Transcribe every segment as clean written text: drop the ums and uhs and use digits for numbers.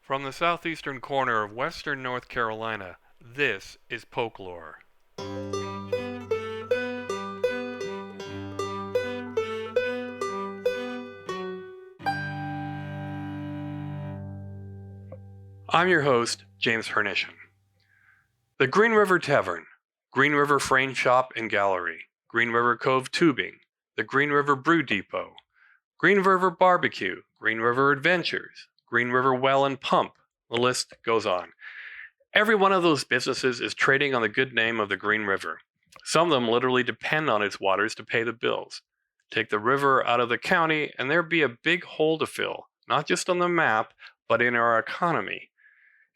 From the southeastern corner of western North Carolina, this is Polk Lore. I'm your host, James Hernician. The Green River Tavern, Green River Frame Shop and Gallery, Green River Cove Tubing, the Green River Brew Depot, Green River Barbeque, Green River Adventures, Green River Well and Pump. The list goes on. Every one of those businesses is trading on the good name of the Green River. Some of them literally depend on its waters to pay the bills. Take the river out of the county and there'd be a big hole to fill, not just on the map, but in our economy.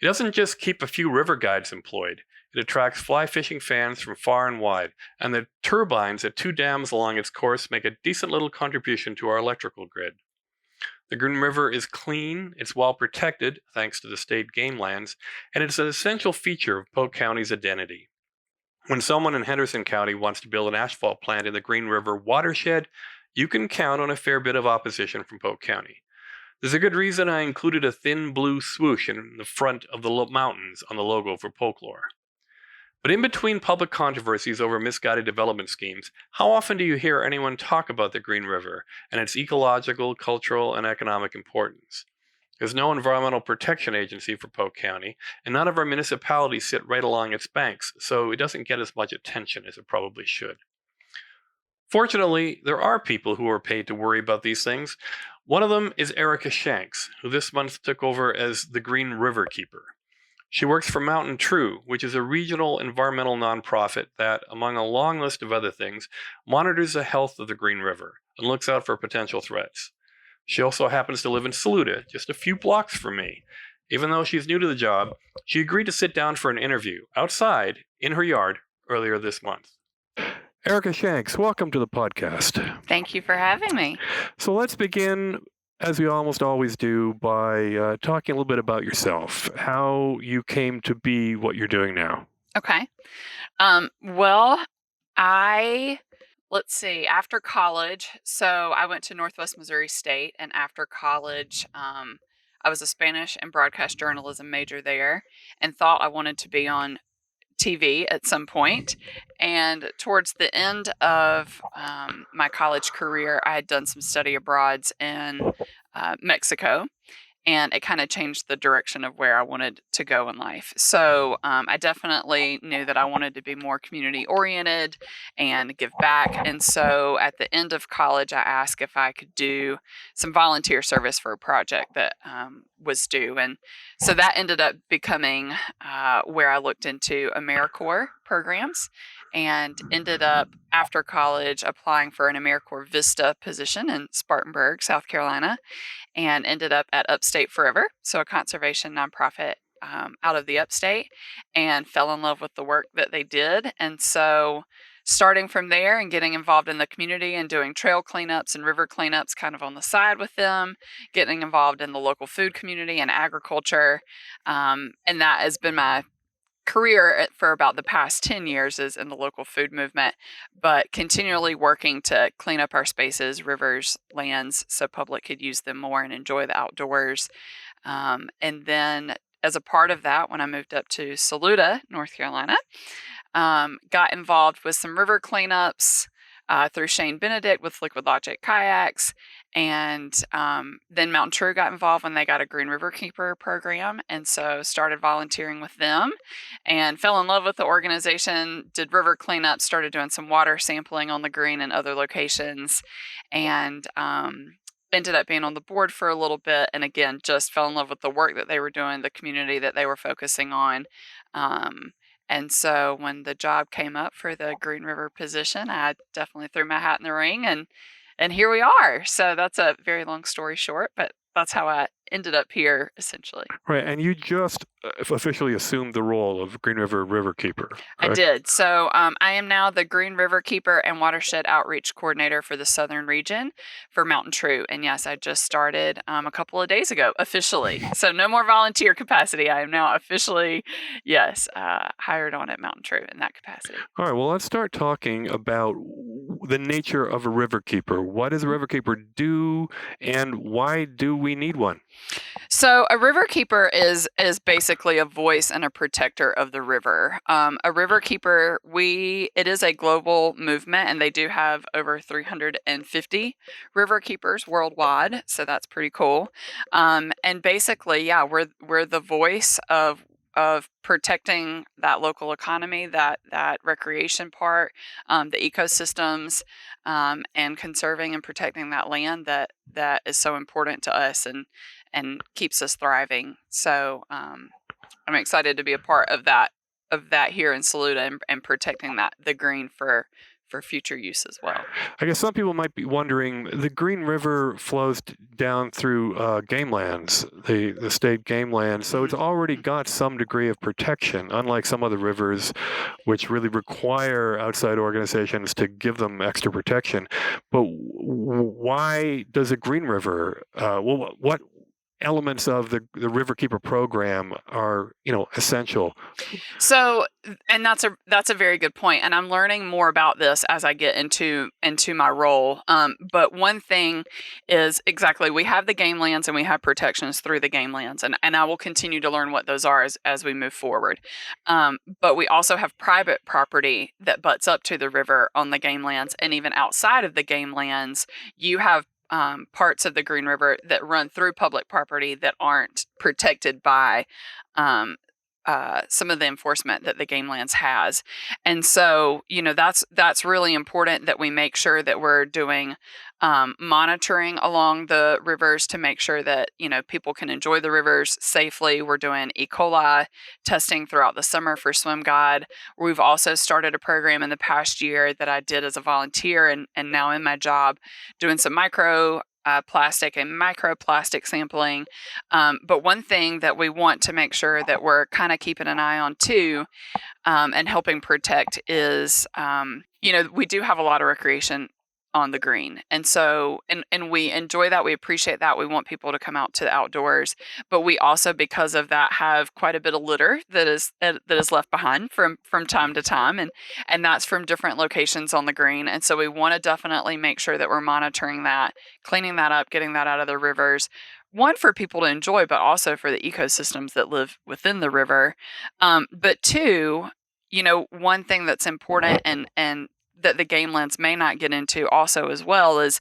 It doesn't just keep a few river guides employed. It attracts fly fishing fans from far and wide, and the turbines at 2 dams along its course make a decent little contribution to our electrical grid. The Green River is clean, it's well protected, thanks to the state game lands, and it's an essential feature of Polk County's identity. When someone in Henderson County wants to build an asphalt plant in the Green River watershed, you can count on a fair bit of opposition from Polk County. There's a good reason I included a thin blue swoosh in the front of the mountains on the logo for Polk Lore. But in between public controversies over misguided development schemes, how often do you hear anyone talk about the Green River and its ecological, cultural, and economic importance? There's no environmental protection agency for Polk County, and none of our municipalities sit right along its banks, so it doesn't get as much attention as it probably should. Fortunately, there are people who are paid to worry about these things. One of them is Erica Shanks, who this month took over as the Green River Keeper. She works for Mountain True, which is a regional environmental nonprofit that, among a long list of other things, monitors the health of the Green River and looks out for potential threats. She also happens to live in Saluda, just a few blocks from me. Even though she's new to the job, she agreed to sit down for an interview outside in her yard earlier this month. Erica Shanks, welcome to the podcast. Thank you for having me. So let's begin, as we almost always do, by talking a little bit about yourself, how you came to be what you're doing now. Okay. Let's see, after college, so I went to Northwest Missouri State, and after college, I was a Spanish and broadcast journalism major there and thought I wanted to be on TV at some point. And towards the end of my college career, I had done some study abroads in Mexico, and it kind of changed the direction of where I wanted to go in life. So I definitely knew that I wanted to be more community oriented and give back. And so at the end of college, I asked if I could do some volunteer service for a project that was due. And so that ended up becoming where I looked into AmeriCorps programs and ended up after college applying for an AmeriCorps Vista position in Spartanburg, South Carolina, and ended up at Upstate Forever, so a conservation nonprofit out of the upstate, and fell in love with the work that they did. And so starting from there and getting involved in the community and doing trail cleanups and river cleanups kind of on the side with them, getting involved in the local food community and agriculture. And that has been my career for about the past 10 years is in the local food movement, but continually working to clean up our spaces, rivers, lands, so public could use them more and enjoy the outdoors. And then as a part of that, when I moved up to Saluda, North Carolina, got involved with some river cleanups through Shane Benedict with Liquid Logic kayaks. And then Mountain True got involved when they got a Green River Keeper program. And so started volunteering with them and fell in love with the organization, did river cleanup, started doing some water sampling on the green and other locations, and ended up being on the board for a little bit. And again, just fell in love with the work that they were doing, the community that they were focusing on. And so when the job came up for the Green River position, I definitely threw my hat in the ring, and here we are. So that's a very long story short, but that's how I ended up here, essentially. Right, and you just officially assumed the role of Green River River Keeper, correct? I did. So I am now the Green River Keeper and Watershed Outreach Coordinator for the Southern Region for Mountain True. And yes, I just started a couple of days ago, officially. So no more volunteer capacity. I am now officially, hired on at Mountain True in that capacity. All right, well, let's start talking about the nature of a riverkeeper. What does a riverkeeper do, and why do we need one? So a river keeper is basically a voice and a protector of the river. A river keeper, it is a global movement, and they do have over 350 river keepers worldwide. So that's pretty cool. And basically, yeah, we're the voice of protecting that local economy, that recreation part, the ecosystems, and conserving and protecting that land that is so important to us and keeps us thriving. So I'm excited to be a part of that here in Saluda and protecting the green for future use as well. I guess some people might be wondering, the Green River flows down through game lands, the state game lands, so it's already got some degree of protection, unlike some other rivers which really require outside organizations to give them extra protection. But why does a Green River, what elements of the Riverkeeper program are essential? So, and that's a very good point, and I'm learning more about this as I get into my role. But one thing is, exactly, we have the game lands and we have protections through the game lands, and I will continue to learn what those are as we move forward. But we also have private property that butts up to the river on the game lands, and even outside of the game lands, you have parts of the Green River that run through public property that aren't protected by some of the enforcement that the game lands has. And so, that's really important that we make sure that we're doing monitoring along the rivers to make sure that, people can enjoy the rivers safely. We're doing E. coli testing throughout the summer for Swim God. We've also started a program in the past year that I did as a volunteer and now in my job, doing some plastic and microplastic sampling. But one thing that we want to make sure that we're kind of keeping an eye on too, and helping protect is, we do have a lot of recreation on the green. And so, and we enjoy that. We appreciate that. We want people to come out to the outdoors, but we also, because of that, have quite a bit of litter that is left behind from time to time. And that's from different locations on the green. And so we want to definitely make sure that we're monitoring that, cleaning that up, getting that out of the rivers. One, for people to enjoy, but also for the ecosystems that live within the river. But two, one thing that's important and that the game lands may not get into also as well is,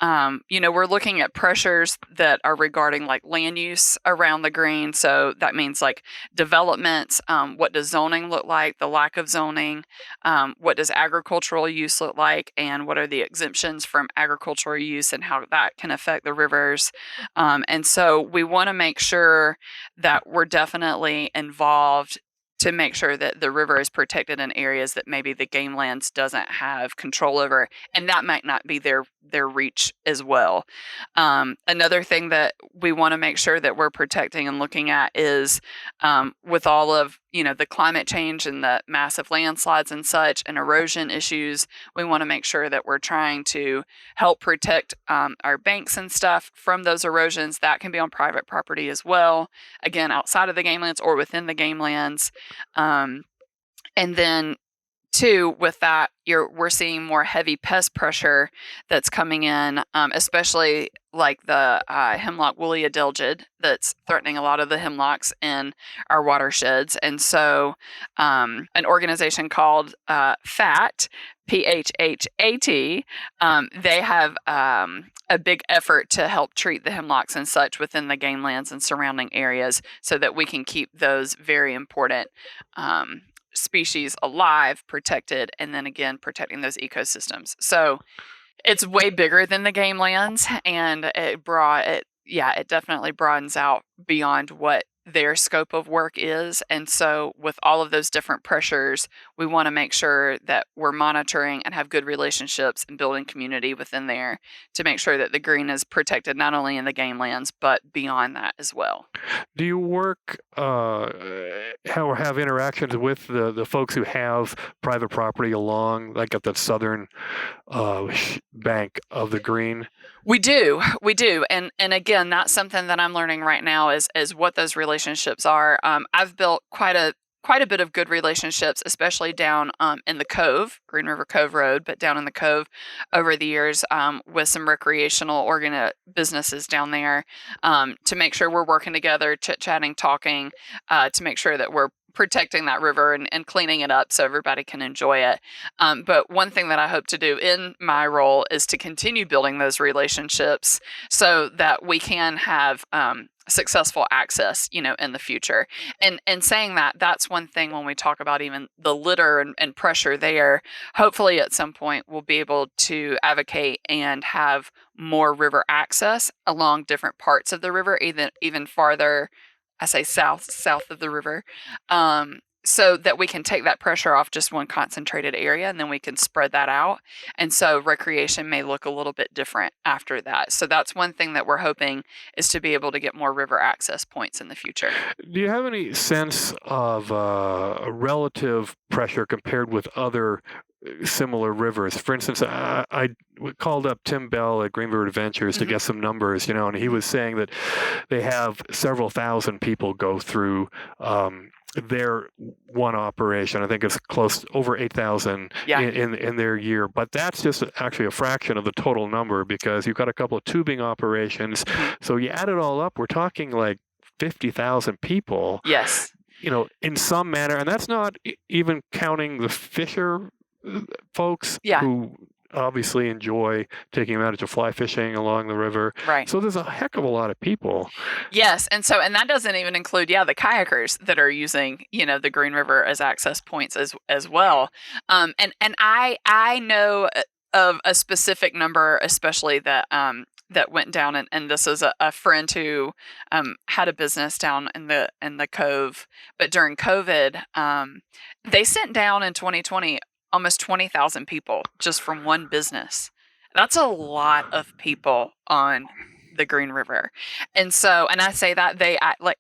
we're looking at pressures that are regarding like land use around the green. So that means like developments, what does zoning look like, the lack of zoning, what does agricultural use look like, and what are the exemptions from agricultural use and how that can affect the rivers. And so we want to make sure that we're definitely involved to make sure that the river is protected in areas that maybe the game lands doesn't have control over, and that might not be their reach as well. Another thing that we want to make sure that we're protecting and looking at is, with all of the climate change and the massive landslides and such and erosion issues, we want to make sure that we're trying to help protect our banks and stuff from those erosions. That can be on private property as well, again, outside of the game lands or within the game lands. And then two, with that, we're seeing more heavy pest pressure that's coming in, especially like the hemlock woolly adelgid that's threatening a lot of the hemlocks in our watersheds. And so an organization called PHAT, PHHAT, they have a big effort to help treat the hemlocks and such within the game lands and surrounding areas so that we can keep those very important species alive, protected, and then again protecting those ecosystems. So it's way bigger than the game lands, and it definitely broadens out beyond what their scope of work is. And so with all of those different pressures, we want to make sure that we're monitoring and have good relationships and building community within there to make sure that the green is protected not only in the game lands, but beyond that as well. Do you work or have interactions with the folks who have private property along, like at the southern bank of the green? We do. And again, that's something that I'm learning right now is what those relationships are. I've built quite quite a bit of good relationships, especially down in the Cove, Green River Cove Road, but down in the Cove over the years with some recreational businesses down there to make sure we're working together, chit-chatting, talking, to make sure that we're protecting that river and cleaning it up so everybody can enjoy it. But one thing that I hope to do in my role is to continue building those relationships so that we can have successful access, in the future. And saying that, that's one thing when we talk about even the litter and pressure there. Hopefully at some point we'll be able to advocate and have more river access along different parts of the river, even farther, I say south of the river, so that we can take that pressure off just one concentrated area, and then we can spread that out. And so recreation may look a little bit different after that. So that's one thing that we're hoping is to be able to get more river access points in the future. Do you have any sense of a relative pressure compared with other similar rivers? For instance, I called up Tim Bell at Green River Adventures to get some numbers, and he was saying that they have several thousand people go through their one operation. I think it's close over 8,000 in their year, but that's just actually a fraction of the total number because you've got a couple of tubing operations. So you add it all up, we're talking like 50,000 people. Yes. In some manner, and that's not even counting the fisher folks who obviously enjoy taking advantage of fly fishing along the river. Right. So there's a heck of a lot of people. Yes. And that doesn't even include, the kayakers that are using, the Green River as access points as well. And I know of a specific number, especially that went down, and this is a friend who had a business down in the Cove, but during COVID, they sent down in 2020 almost 20,000 people just from one business. That's a lot of people on the Green River. And I say that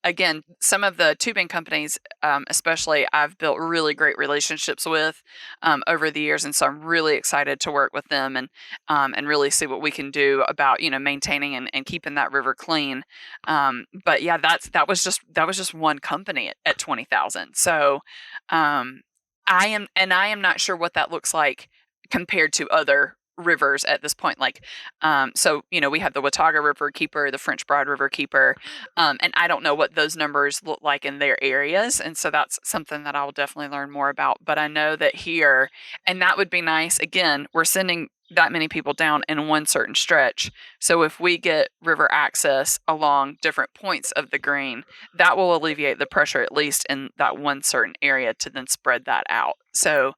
again, some of the tubing companies, especially, I've built really great relationships with over the years. And so I'm really excited to work with them and really see what we can do about, maintaining and keeping that river clean. But yeah, that was just one company at 20,000. So, I am not sure what that looks like compared to other rivers at this point. Like, we have the Watauga River Keeper, the French Broad River Keeper, and I don't know what those numbers look like in their areas. And so that's something that I'll definitely learn more about. But I know that here, and that would be nice. Again, we're sending that many people down in one certain stretch. So if we get river access along different points of the green, that will alleviate the pressure, at least in that one certain area, to then spread that out. So,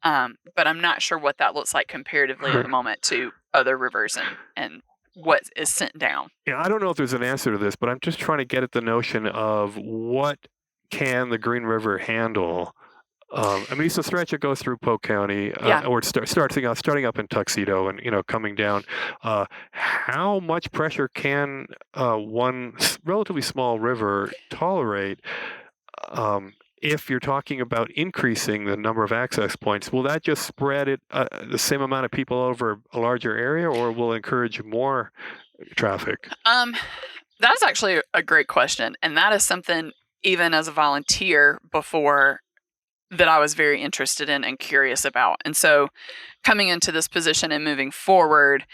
but I'm not sure what that looks like comparatively at the moment to other rivers and what is sent down. Yeah, I don't know if there's an answer to this, but I'm just trying to get at the notion of what can the Green River handle. It's a stretch that goes through Polk County, or starting up in Tuxedo and coming down. How much pressure can one relatively small river tolerate? If you're talking about increasing the number of access points, will that just spread it the same amount of people over a larger area, or will it encourage more traffic? That's actually a great question, and that is something, even as a volunteer before, that I was very interested in and curious about. And so coming into this position and moving forward,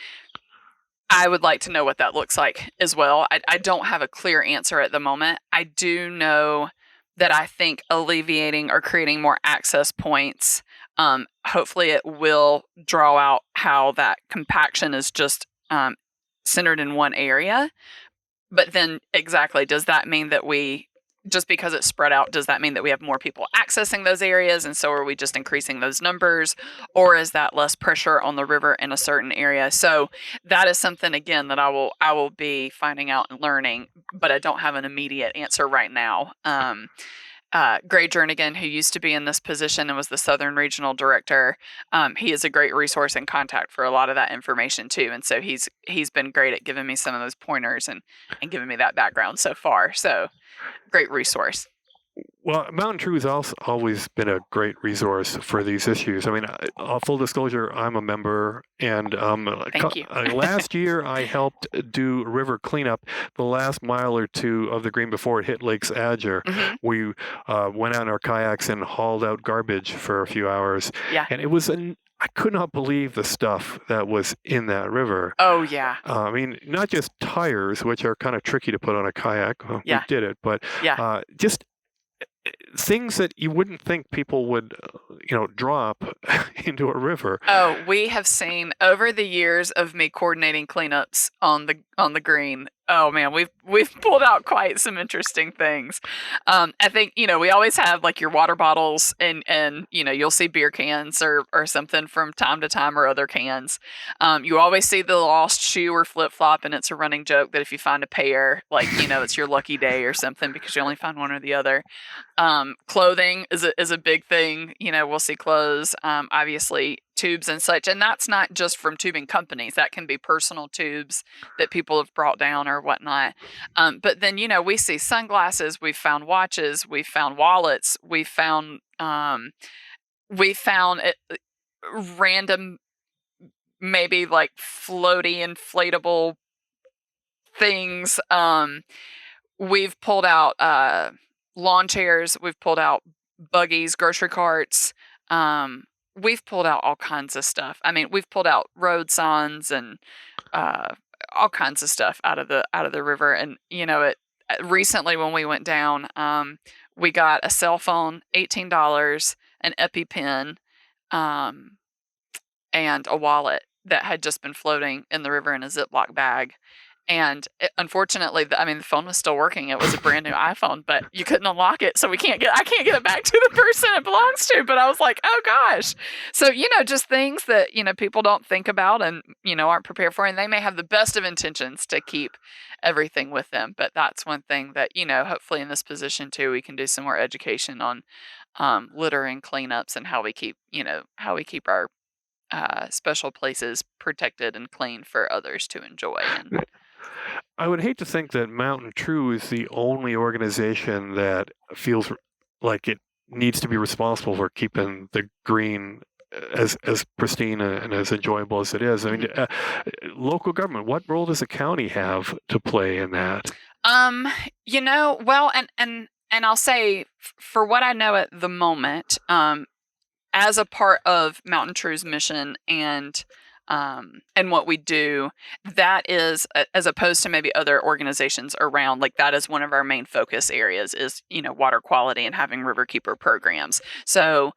I would like to know what that looks like as well. I don't have a clear answer at the moment. I do know that I think alleviating or creating more access points, hopefully it will draw out how that compaction is just centered in one area. But then exactly, does that mean that just because it's spread out, does that mean that we have more people accessing those areas? And so are we just increasing those numbers? Or is that less pressure on the river in a certain area? So that is something, again, that I will be finding out and learning, but I don't have an immediate answer right now. Gray Jernigan, who used to be in this position and was the Southern Regional Director, he is a great resource and contact for a lot of that information too. And so he's been great at giving me some of those pointers and giving me that background so far. So great resource. Well, Mountain True has also always been a great resource for these issues. I mean, full disclosure, I'm a member, and Thank you. last year I helped do river cleanup the last mile or two of the Green before it hit Lake's Adger. Hmm. We went out in our kayaks and hauled out garbage for a few hours, Yeah. and it was I could not believe the stuff that was in that river. Oh, yeah. I mean, not just tires, which are kind of tricky to put on a kayak. Well, Yeah. we did it, but Yeah. just things that you wouldn't think people would, drop into a river. Oh, we have seen over the years of me coordinating cleanups on the green. Oh man, we've pulled out quite some interesting things. I think we always have like your water bottles and you'll see beer cans or something from time to time or other cans. You always see the lost shoe or flip flop, and it's a running joke that if you find a pair, like it's your lucky day or something because you only find one or the other. Clothing is a big thing. We'll see clothes, obviously tubes and such, and that's not just from tubing companies. That can be personal tubes that people have brought down or whatnot. But then we see sunglasses. We've found watches. We've found wallets. We've found random, maybe like floaty inflatable things. We've pulled out lawn chairs. We've pulled out buggies, grocery carts. We've pulled out all kinds of stuff. I mean, we've pulled out road signs and all kinds of stuff out of the river. And recently when we went down, we got a cell phone, $18, an EpiPen, and a wallet that had just been floating in the river in a Ziploc bag. And unfortunately, the phone was still working. It was a brand new iPhone, but you couldn't unlock it. So I can't get it back to the person it belongs to. But I was like, oh gosh. So, just things that, people don't think about and, aren't prepared for. And they may have the best of intentions to keep everything with them. But that's one thing that, hopefully in this position too, we can do some more education on littering cleanups and how we keep our special places protected and clean for others to enjoy. And I would hate to think that Mountain True is the only organization that feels like it needs to be responsible for keeping the green as pristine and as enjoyable as it is. I mean, local government, what role does the county have to play in that? Well, and I'll say for what I know at the moment, as a part of Mountain True's mission and what we do, that is, as opposed to maybe other organizations around, like that is one of our main focus areas is, water quality and having riverkeeper programs. So,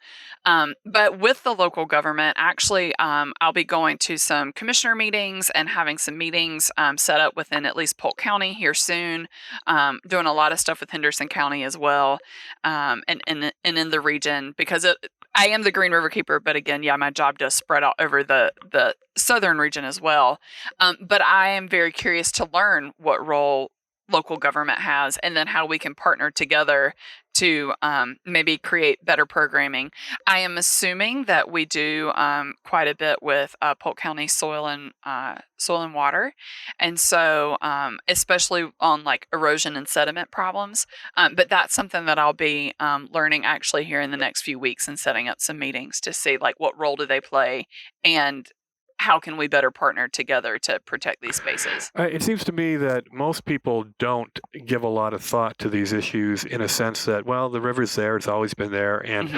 but with the local government, actually, I'll be going to some commissioner meetings and having some meetings set up within at least Polk County here soon, doing a lot of stuff with Henderson County as well, and in the region, because I am the Green River Keeper, but again, my job does spread out over the southern region as well. But I am very curious to learn what role local government has and then how we can partner together to maybe create better programming. I am assuming that we do quite a bit with Polk County soil and water, and so especially on like erosion and sediment problems. But that's something that I'll be learning actually here in the next few weeks and setting up some meetings to see like what role do they play and how can we better partner together to protect these spaces? It seems to me that most people don't give a lot of thought to these issues in a sense that, well, the river's there, it's always been there, and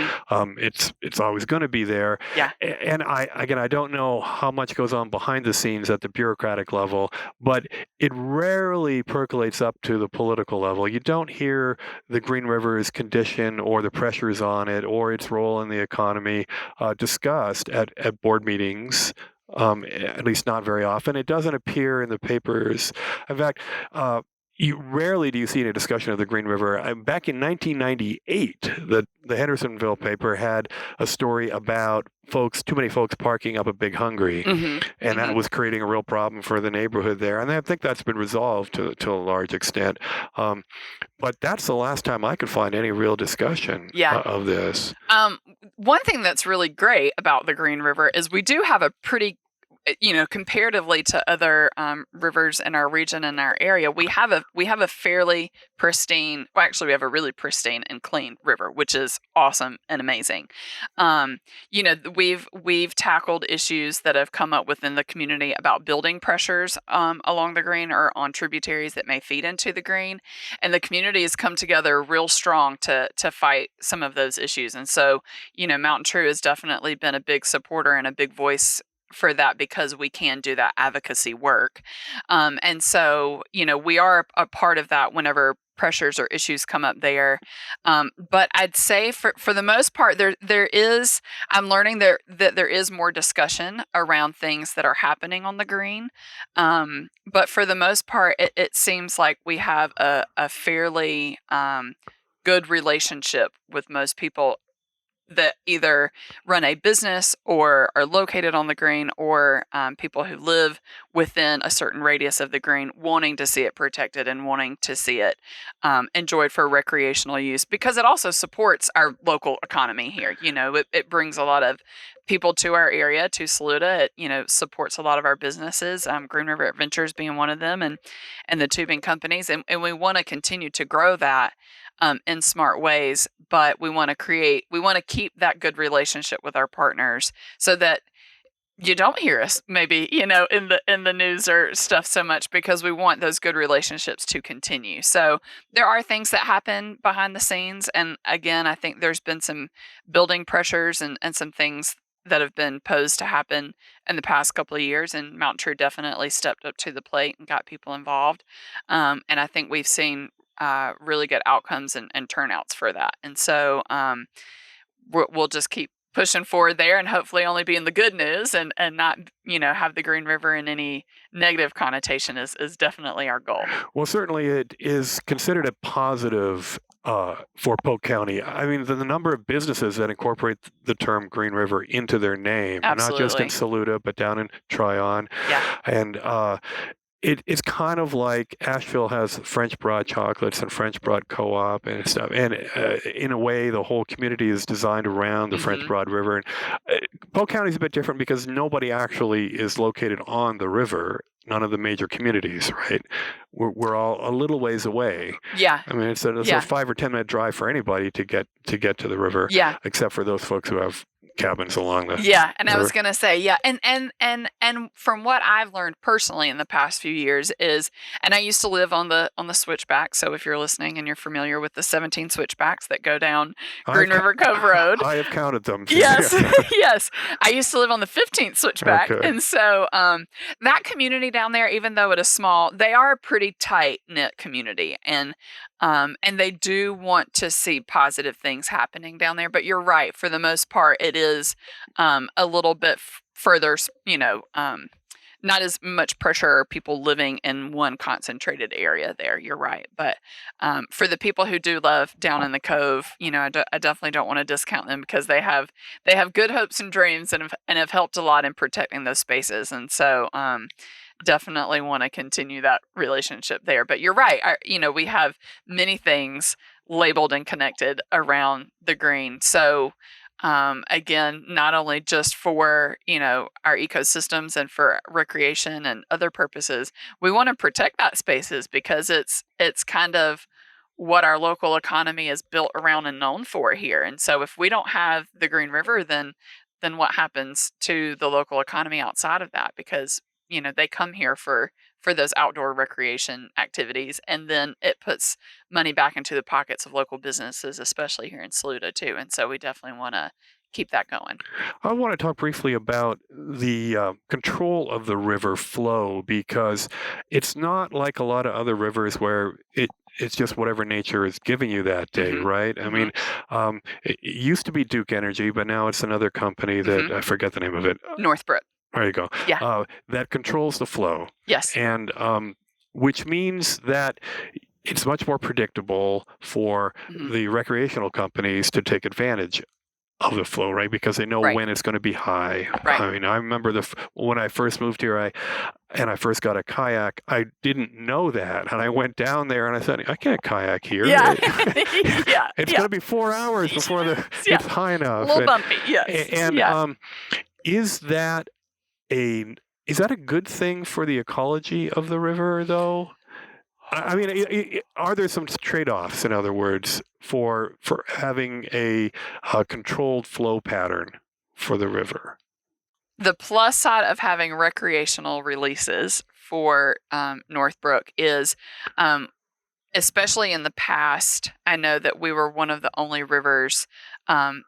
it's always going to be there. Yeah. And I don't know how much goes on behind the scenes at the bureaucratic level, but it rarely percolates up to the political level. You don't hear the Green River's condition or the pressures on it or its role in the economy discussed at board meetings. At least not very often. It doesn't appear in the papers. In fact, you rarely do you see any discussion of the Green River. Back in 1998, the Hendersonville paper had a story about too many folks parking up at Big Hungry, and that was creating a real problem for the neighborhood there. And I think that's been resolved to a large extent. But that's the last time I could find any real discussion of this. One thing that's really great about the Green River is we do have a pretty comparatively to other rivers in our region and our area, we have a fairly pristine. Well, actually, we have a really pristine and clean river, which is awesome and amazing. We've tackled issues that have come up within the community about building pressures along the green or on tributaries that may feed into the green, and the community has come together real strong to fight some of those issues. And so, Mountain True has definitely been a big supporter and a big voice for that because we can do that advocacy work. And so, we are a part of that whenever pressures or issues come up there. But I'd say for the most part, I'm learning that there is more discussion around things that are happening on the green. But for the most part, it seems like we have a fairly good relationship with most people that either run a business or are located on the green, or people who live within a certain radius of the green wanting to see it protected and wanting to see it enjoyed for recreational use, because it also supports our local economy here. It brings a lot of people to our area, to Saluda. It supports a lot of our businesses, Green River Adventures being one of them, and the tubing companies, and we want to continue to grow that in smart ways. But we want to keep that good relationship with our partners, so that you don't hear us maybe in the news or stuff so much, because we want those good relationships to continue. So there are things that happen behind the scenes, and again, I think there's been some building pressures and some things that have been posed to happen in the past couple of years, and Mountain True definitely stepped up to the plate and got people involved. And I think we've seen really good outcomes and turnouts for that. And so we'll just keep pushing forward there, and hopefully only be in the good news, and not have the Green River in any negative connotation is definitely our goal. Well, certainly it is considered a positive for Polk County. I mean, the number of businesses that incorporate the term Green River into their name, Absolutely. not just in Saluda, but down in Tryon. Yeah. And it's kind of like Asheville has French Broad Chocolates and French Broad Co-op and stuff. And in a way, the whole community is designed around the French Broad River. And Polk County is a bit different because nobody actually is located on the river. None of the major communities, right? We're all a little ways away. Yeah. I mean, it's a 5 or 10 minute drive for anybody to get to the river. Yeah. Except for those folks who have cabins along the and I was going to say, and from what I've learned personally in the past few years is, and I used to live on the switchback, so if you're listening and you're familiar with the 17 switchbacks that go down Green River Cove Road, I have counted them. Yes. Yes, I used to live on the 15th switchback. Okay. And so that community down there, even though it is small, they are a pretty tight knit community, and they do want to see positive things happening down there. But you're right, for the most part, it is a little bit further, not as much pressure or people living in one concentrated area there. You're right. But for the people who do love down in the Cove, I definitely don't want to discount them, because they have good hopes and dreams, and have helped a lot in protecting those spaces. And so definitely want to continue that relationship there. But you're right. We have many things labeled and connected around the green. So again, not only just for, our ecosystems and for recreation and other purposes, we want to protect that spaces, because it's kind of what our local economy is built around and known for here. And so if we don't have the Green River, then what happens to the local economy outside of that? Because they come here for those outdoor recreation activities, and then it puts money back into the pockets of local businesses, especially here in Saluda too. And so we definitely want to keep that going. I want to talk briefly about the control of the river flow, because it's not like a lot of other rivers where it's just whatever nature is giving you that day, right? I mean, it used to be Duke Energy, but now it's another company that I forget the name of it. Northbrook. There you go. Yeah. That controls the flow. Yes. And which means that it's much more predictable for the recreational companies to take advantage of the flow, right? Because they know when it's going to be high. Right. I mean, I remember when I first moved here, I first got a kayak. I didn't know that, and I went down there and I said, I can't kayak here. Yeah. It's going to be 4 hours before it's high enough. A little bumpy. Yes. And is that a Is that a good thing for the ecology of the river, though? I mean, are there some trade-offs, in other words, for having a controlled flow pattern for the river? The plus side of having recreational releases for Northbrook is, especially in the past, I know that we were one of the only rivers, and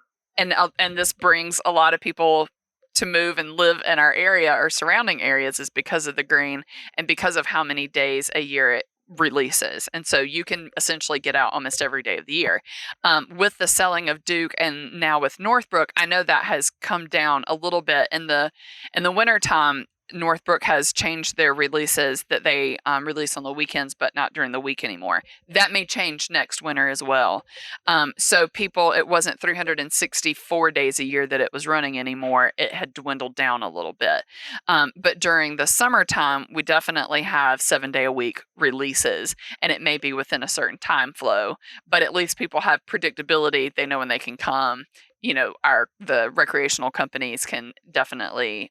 this brings a lot of people to move and live in our area or surrounding areas is because of the green and because of how many days a year it releases. And so you can essentially get out almost every day of the year. With the selling of Duke and now with Northbrook, I know that has come down a little bit in the wintertime. Northbrook has changed their releases that they release on the weekends, but not during the week anymore. That may change next winter as well. So it wasn't 364 days a year that it was running anymore. It had dwindled down a little bit. But during the summertime, we definitely have 7-day-a-week releases, and it may be within a certain time flow, but at least people have predictability. They know when they can come. The recreational companies can definitely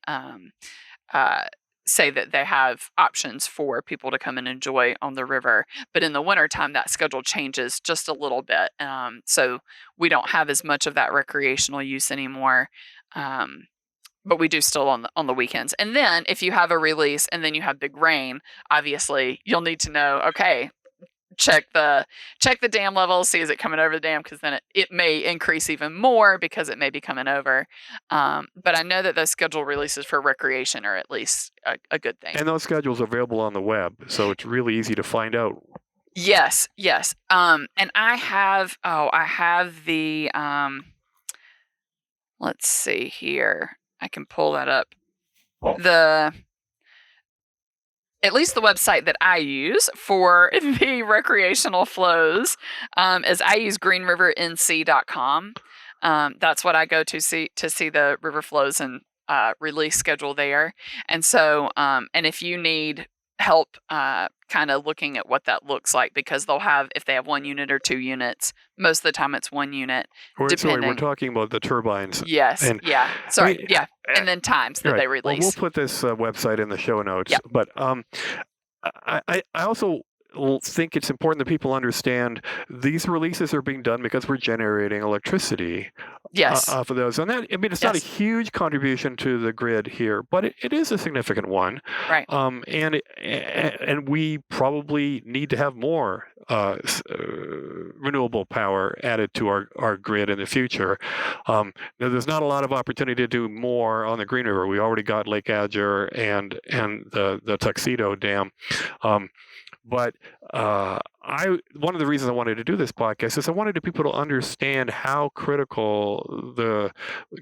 say that they have options for people to come and enjoy on the river. But in the wintertime, that schedule changes just a little bit. So we don't have as much of that recreational use anymore. But we do still on the weekends. And then if you have a release and then you have big rain, obviously you'll need to know, okay, check the dam levels, see is it coming over the dam, because then it may increase even more because it may be coming over. But I know that those scheduled releases for recreation are at least a good thing. And those schedules are available on the web, so it's really easy to find out. Yes. And I have the let's see here. I can pull that up. At least the website that I use for the recreational flows is I use greenrivernc.com. That's what I go to see the river flows and release schedule there. And so, and if you need help kind of looking at what that looks like, because if they have 1 unit or 2 units, most of the time it's 1 unit. Sorry, we're talking about the turbines. Yes. And, yeah. Sorry. Yeah. And then times that they release. Well, we'll put this website in the show notes. Yep. But I also think it's important that people understand these releases are being done because we're generating electricity off of those. And that, I mean, it's not a huge contribution to the grid here, but it is a significant one. Right. And we probably need to have more renewable power added to our grid in the future. Now, there's not a lot of opportunity to do more on the Green River. We already got Lake Adger and the Tuxedo Dam. But one of the reasons I wanted to do this podcast is I wanted people to understand how critical the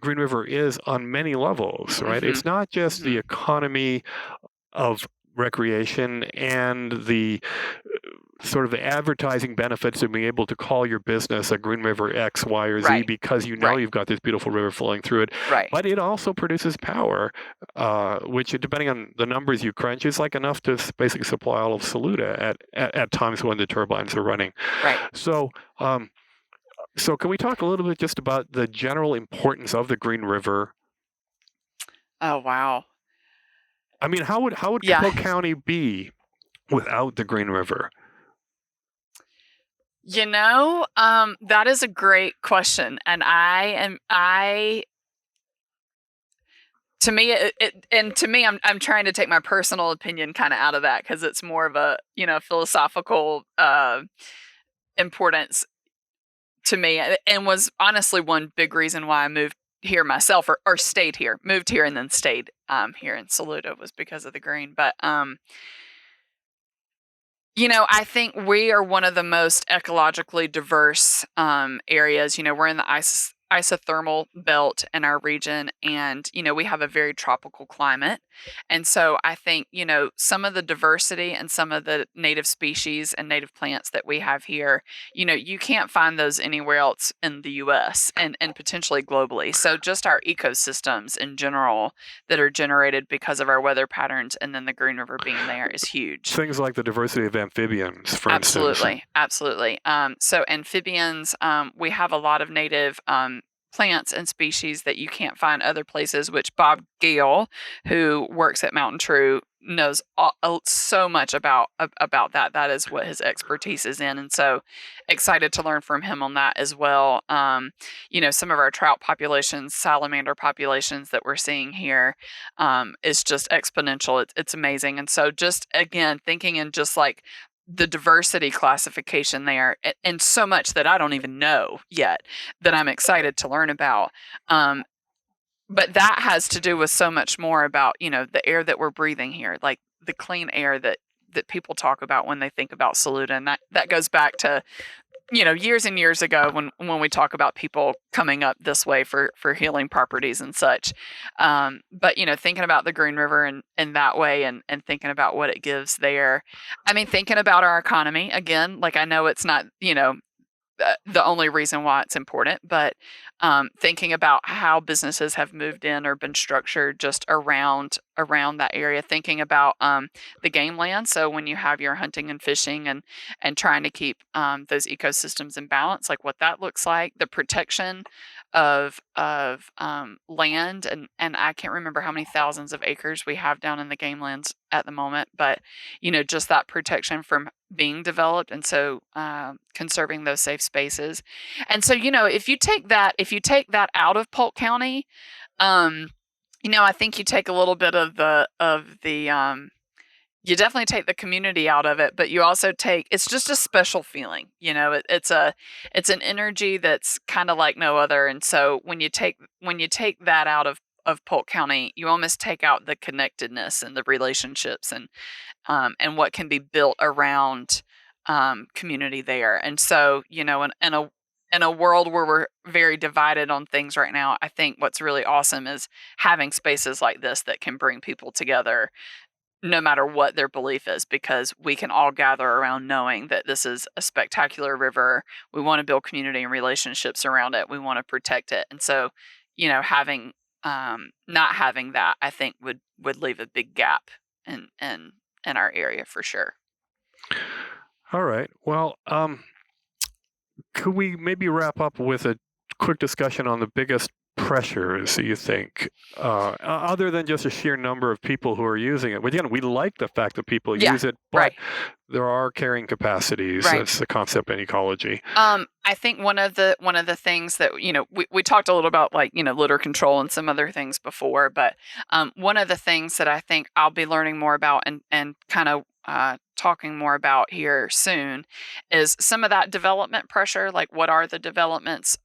Green River is on many levels, right? Mm-hmm. It's not just the economy of recreation and the sort of the advertising benefits of being able to call your business a Green River X, Y, or Z because you've got this beautiful river flowing through it. Right. But it also produces power, which, depending on the numbers you crunch, is like enough to basically supply all of Saluda at times when the turbines are running. Right. So can we talk a little bit just about the general importance of the Green River? Oh, wow. I mean, how would Polk County be without the Green River? That is a great question, and to me, I'm trying to take my personal opinion kind of out of that because it's more of a philosophical importance to me, and was honestly one big reason why I moved here myself, or stayed here, moved here and then stayed here in Saluda, was because of the green. But I think we are one of the most ecologically diverse areas. We're in the isothermal belt in our region, and we have a very tropical climate. And so I think some of the diversity and some of the native species and native plants that we have here, you can't find those anywhere else in the US and potentially globally. So just our ecosystems in general that are generated because of our weather patterns and then the Green River being there is huge. Things like the diversity of amphibians, for instance. Absolutely. So amphibians, we have a lot of native plants and species that you can't find other places, which Bob Gale, who works at Mountain True, knows so much about that. That is what his expertise is in, and so excited to learn from him on that as well. Some of our trout populations, salamander populations that we're seeing here, is just exponential. It's amazing, and so just again thinking in just like the diversity classification there, and so much that I don't even know yet that I'm excited to learn about. But that has to do with so much more about, the air that we're breathing here, like the clean air that people talk about when they think about Saluda. And that goes back to, years and years ago when we talk about people coming up this way for healing properties and such. But, thinking about the Green River in that way and thinking about what it gives there. I mean, thinking about our economy, again, like I know it's not, the only reason why it's important, but thinking about how businesses have moved in or been structured just around that area, thinking about the game land. So when you have your hunting and fishing and trying to keep those ecosystems in balance, like what that looks like, the protection of land, and I can't remember how many thousands of acres we have down in the game lands at the moment, but just that protection from being developed, and so conserving those safe spaces. And so if you take that out of Polk County, I think you take a little bit of the you definitely take the community out of it, but you also it's just a special feeling. It's an energy that's kind of like no other. And so when you take that out of Polk County, you almost take out the connectedness and the relationships and what can be built around community there. And so, in a world where we're very divided on things right now, I think what's really awesome is having spaces like this that can bring people together no matter what their belief is, because we can all gather around knowing that this is a spectacular river. We want to build community and relationships around it. We want to protect it. And so, having not having that, I think would leave a big gap in our area for sure. All right. Well, could we maybe wrap up with a quick discussion on the biggest pressures you think, other than just a sheer number of people who are using it? Again, we like the fact that people use it, but right. There are carrying capacities. Right. That's the concept in ecology. I think one of the things that we talked a little about, like litter control and some other things before, but one of the things that I think I'll be learning more about and kind of talking more about here soon is some of that development pressure. Like, what are the developments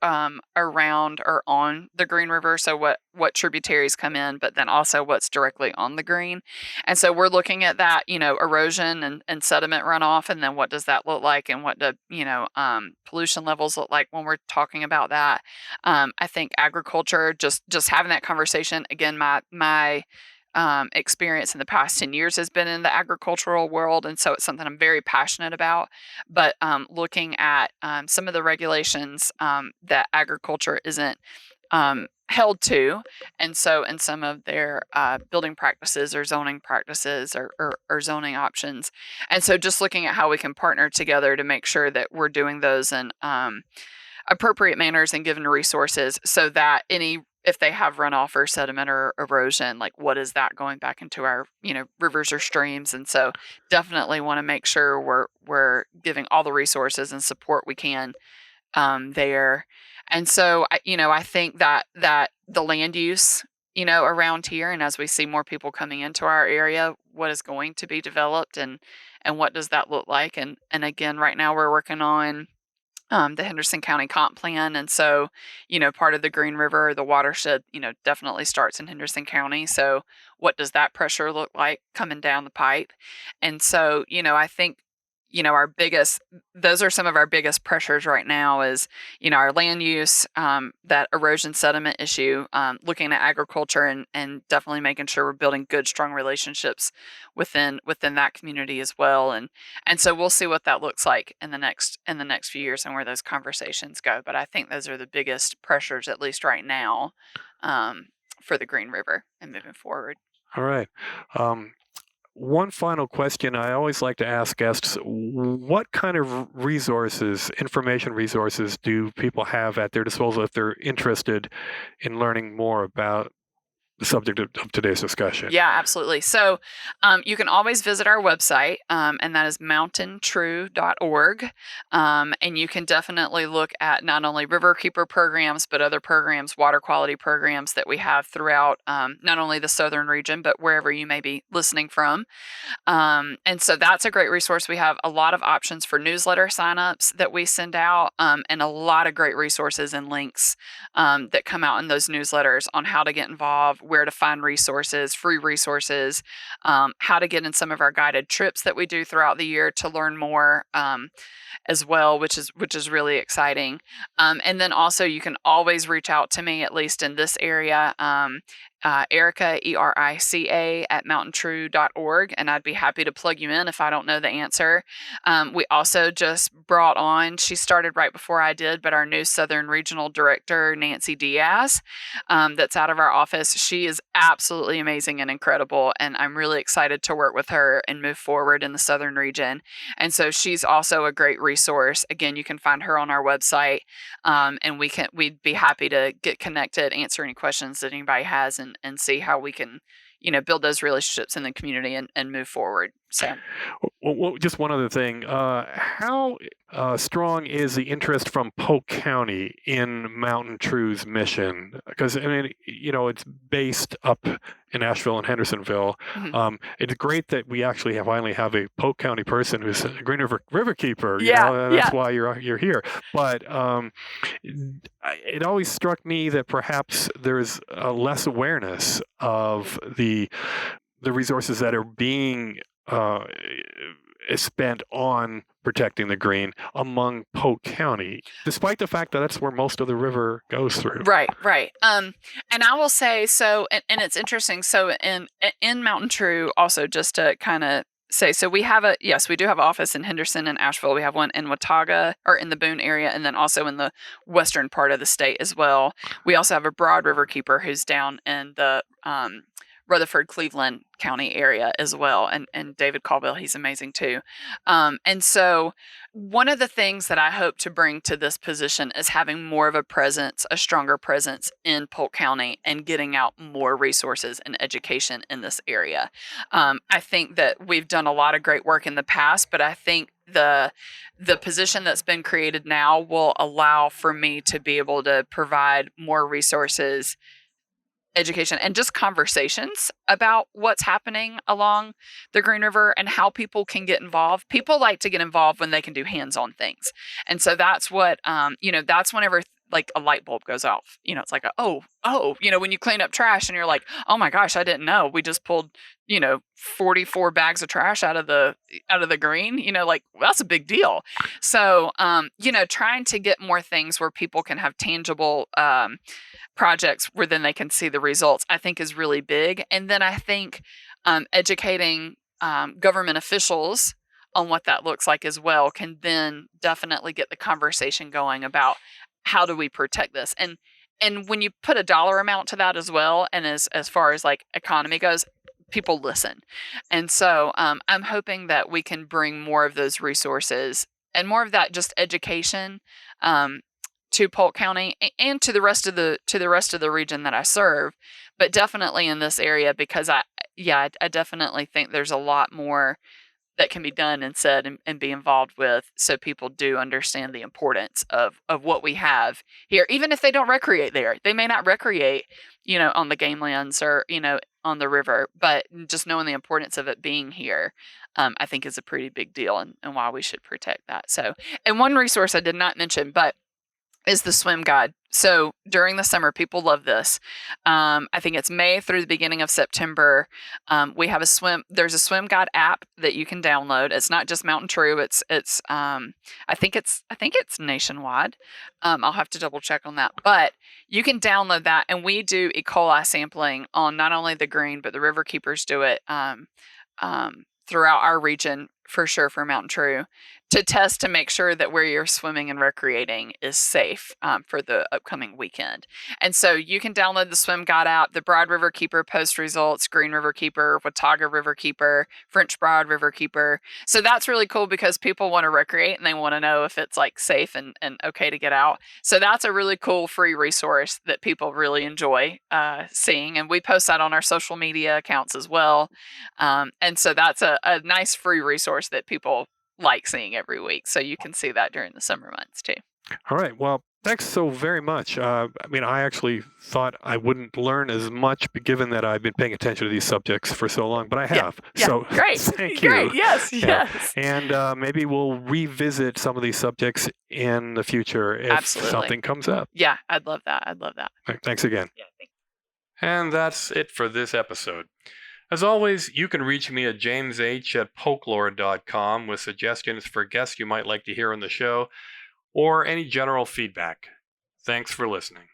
around or on the Green River? So what tributaries come in, but then also what's directly on the Green. And so we're looking at that, erosion and sediment runoff, and then what does that look like, and what do pollution levels look like when we're talking about that. I think agriculture, just having that conversation again. My experience in the past 10 years has been in the agricultural world, and so it's something I'm very passionate about. But looking at some of the regulations that agriculture isn't held to, and so in some of their building practices or zoning practices or zoning options, and so just looking at how we can partner together to make sure that we're doing those in appropriate manners and given resources, so that if they have runoff or sediment or erosion, like what is that going back into our rivers or streams. And so definitely want to make sure we're giving all the resources and support we can there. And so I think that the land use around here, and as we see more people coming into our area, what is going to be developed and what does that look like. And again, right now we're working on the Henderson County comp plan. And so, part of the Green River, the watershed, definitely starts in Henderson County. So what does that pressure look like coming down the pipe? And so, I think, those are some of our biggest pressures right now is, our land use, that erosion sediment issue, looking at agriculture and definitely making sure we're building good, strong relationships within that community as well. And so we'll see what that looks like in the next few years and where those conversations go. But I think those are the biggest pressures, at least right now, for the Green River and moving forward. All right. one final question I always like to ask guests: what kind of resources, information resources, do people have at their disposal if they're interested in learning more about the subject of today's discussion? Yeah, absolutely. So you can always visit our website, and that is mountaintrue.org. And you can definitely look at not only riverkeeper programs, but other programs, water quality programs that we have throughout not only the southern region, but wherever you may be listening from. And so that's a great resource. We have a lot of options for newsletter signups that we send out, and a lot of great resources and links that come out in those newsletters on how to get involved, where to find resources, free resources, how to get in some of our guided trips that we do throughout the year to learn more as well, which is really exciting. And then also you can always reach out to me, at least in this area. Erica, ERICA at mountaintrue.org, and I'd be happy to plug you in if I don't know the answer. We also just brought on, she started right before I did, but our new Southern Regional Director, Nancy Diaz, that's out of our office. She is absolutely amazing and incredible, and I'm really excited to work with her and move forward in the Southern region. And so she's also a great resource. Again, you can find her on our website, and we'd be happy to get connected, answer any questions that anybody has, and see how we can, build those relationships in the community and move forward. So, Well, just one other thing. How strong is the interest from Polk County in Mountain True's mission? Because, I mean, it's based up in Asheville and Hendersonville. It's great that we actually finally have a Polk County person who's a Green River Riverkeeper. That's why you're here. But it always struck me that perhaps there's less awareness of the resources that are being is spent on protecting the green among Polk County, despite the fact that that's where most of the river goes through. Right. And I will say, so, and it's interesting. So in Mountain True, also just to kind of say, so we do have an office in Henderson and Asheville. We have one in Watauga, or in the Boone area, and then also in the western part of the state as well. We also have a Broad Riverkeeper who's down in the Rutherford, Cleveland County area as well. And David Colville, he's amazing too. And so one of the things that I hope to bring to this position is having more of a stronger presence in Polk County and getting out more resources and education in this area. I think that we've done a lot of great work in the past, but I think the position that's been created now will allow for me to be able to provide more resources, education, and just conversations about what's happening along the Green River and how people can get involved. People like to get involved when they can do hands-on things. And so that's what, that's whenever like a light bulb goes off, it's like, when you clean up trash and you're like, oh my gosh, I didn't know. We just pulled, 44 bags of trash out of the green, like that's a big deal. So, trying to get more things where people can have tangible, projects where then they can see the results, I think is really big. And then I think educating government officials on what that looks like as well can then definitely get the conversation going about how do we protect this. And when you put a dollar amount to that as well, and as far as like economy goes, people listen. And so I'm hoping that we can bring more of those resources and more of that just education to Polk County and to the rest of the region that I serve, but definitely in this area, because I definitely think there's a lot more that can be done and said and be involved with, so people do understand the importance of what we have here, even if they don't recreate there. They may not recreate, on the game lands or, on the river, but just knowing the importance of it being here, I think is a pretty big deal, and why we should protect that. So, and one resource I did not mention, but is the swim guide. So during the summer, people love this. I think it's May through the beginning of September. We have there's a swim guide app that you can download. It's not just Mountain True. It's I think it's nationwide. I'll have to double check on that, but you can download that. And we do E. coli sampling on not only the green, but the river keepers do it throughout our region, for sure, for Mountain True, to test to make sure that where you're swimming and recreating is safe for the upcoming weekend. And so you can download the Swim Guide app. The Broad River Keeper post results, Green River Keeper, Watauga River Keeper, French Broad River Keeper. So that's really cool because people want to recreate and they want to know if it's like safe and okay to get out. So that's a really cool free resource that people really enjoy seeing. And we post that on our social media accounts as well. And so that's a nice free resource that people like seeing every week. So you can see that during the summer months too. All right. Well, thanks so very much. I mean, I actually thought I wouldn't learn as much given that I've been paying attention to these subjects for so long, but I have. Yeah, so great. Thank you. Great. Yes. Yeah. Yes. And maybe we'll revisit some of these subjects in the future if Absolutely. something comes up. Yeah, I'd love that. I'd love that. All right, thanks again. Yeah. Thanks. And that's it for this episode. As always, you can reach me at jamesh@polklore.com with suggestions for guests you might like to hear on the show or any general feedback. Thanks for listening.